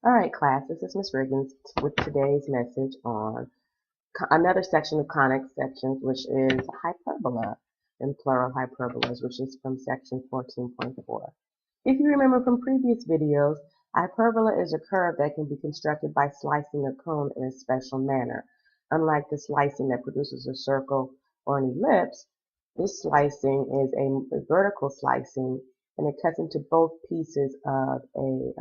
Alright class, this is Miss Riggins with today's message on another section of conic sections, which is hyperbola and plural hyperbolas, which is from section 14.4. If you remember from previous videos, hyperbola is a curve that can be constructed by slicing a cone in a special manner. Unlike the slicing that produces a circle or an ellipse, this slicing is a vertical slicing, and it cuts into both pieces of a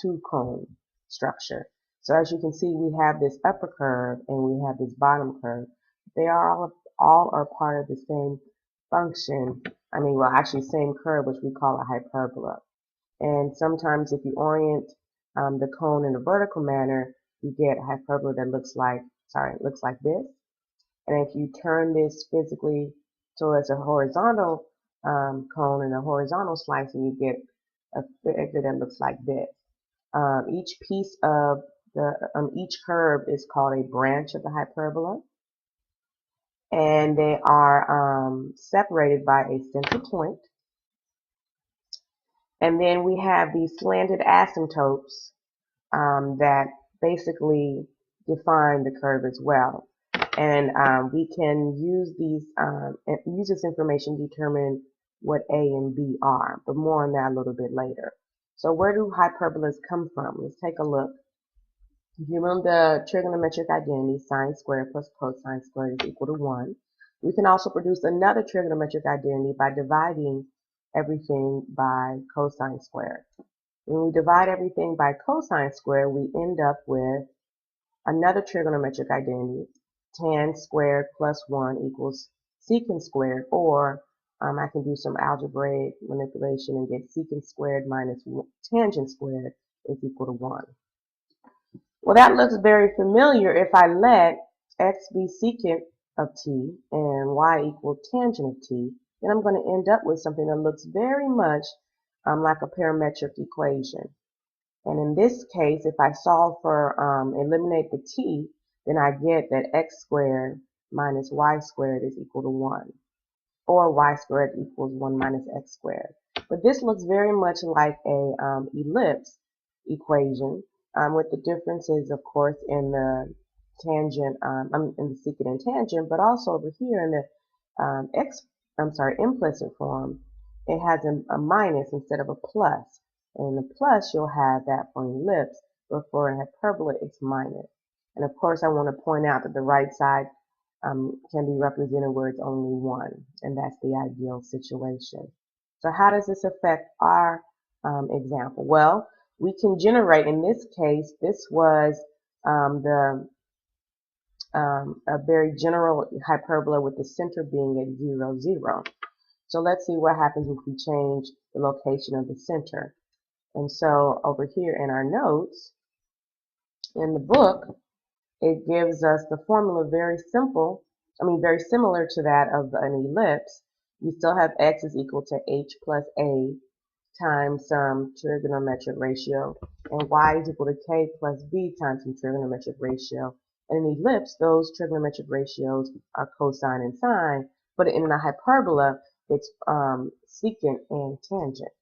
two cone structure. So as you can see, we have this upper curve and we have this bottom curve. They are all are part of the same function. Well, actually same curve, which we call a hyperbola. And sometimes if you orient the cone in a vertical manner, you get a hyperbola that looks like this. And if you turn this physically so it's a horizontal cone and a horizontal slicing, you get a figure that looks like this. Each piece of each curve is called a branch of the hyperbola, and they are separated by a center point. And then we have these slanted asymptotes that basically define the curve as well. And we can use this information to determine what A and B are, but more on that a little bit later. So where do hyperbolas come from? Let's take a look. If you remember the trigonometric identity, sine squared plus cosine squared is equal to 1. We can also produce another trigonometric identity by dividing everything by cosine squared. When we divide everything by cosine squared, we end up with another trigonometric identity, tan squared plus 1 equals secant squared, or I can do some algebraic manipulation and get secant squared minus tangent squared is equal to 1. Well, that looks very familiar. If I let x be secant of t and y equal tangent of t, then I'm going to end up with something that looks very much like a parametric equation. And in this case, if I solve for, eliminate the t, then I get that x squared minus y squared is equal to 1. Or y squared equals 1 minus x squared. But this looks very much like a ellipse equation, with the differences, of course, in the tangent, in the secant and tangent, but also over here in the implicit form, it has a minus instead of a plus. And in the plus, you'll have that for an ellipse, but for a hyperbola, it's minus. And of course, I want to point out that the right side can be represented where it's only 1, and that's the ideal situation. So how does this affect our example? Well, we can generate, in this case, this was a very general hyperbola with the center being at 0, 0. So let's see what happens if we change the location of the center. And so over here in our notes, in the book, it gives us the formula very similar to that of an ellipse. We still have x is equal to h plus a times some trigonometric ratio, and y is equal to k plus b times some trigonometric ratio. In an ellipse, those trigonometric ratios are cosine and sine, but in a hyperbola, it's secant and tangent.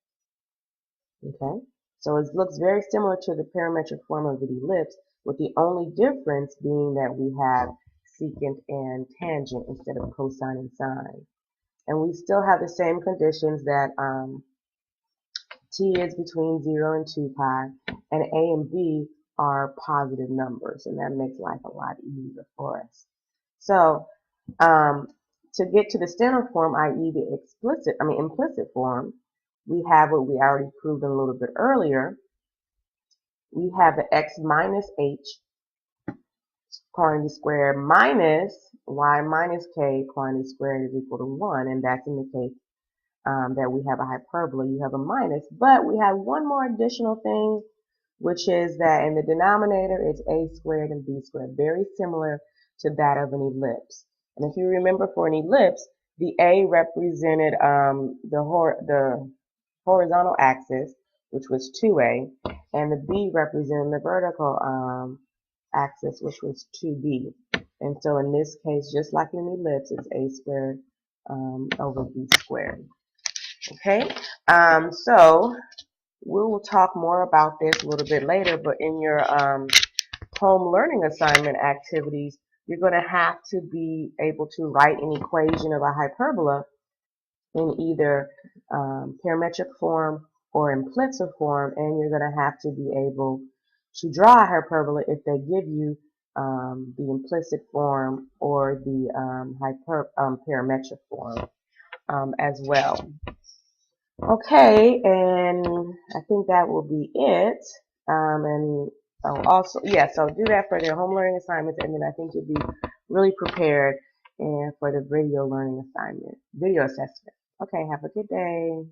Okay, so it looks very similar to the parametric form of the ellipse, with the only difference being that we have secant and tangent instead of cosine and sine. And we still have the same conditions that t is between 0 and 2 pi, and a and b are positive numbers, and that makes life a lot easier for us. So to get to the standard form, i.e. the implicit form, we have what we already proved a little bit earlier. We have the x minus h quantity squared minus y minus k quantity squared is equal to 1, and that's in the case that we have a hyperbola. You have a minus, but we have one more additional thing, which is that in the denominator it's a squared and b squared, very similar to that of an ellipse. And if you remember, for an ellipse, the a represented the horizontal axis, which was 2a, and the b represented the vertical axis, which was 2b. And so in this case, just like in an ellipse, it's a squared over b squared. Okay, so we will talk more about this a little bit later, but in your home learning assignment activities, you're going to have to be able to write an equation of a hyperbola in either parametric form or implicit form, and you're going to have to be able to draw a hyperbola if they give you the implicit form or the parametric form as well. Okay, and I think that will be it. And also, yeah, so do that for their home learning assignments, and then I think you'll be really prepared and for the video learning assignment, video assessment. Okay, have a good day.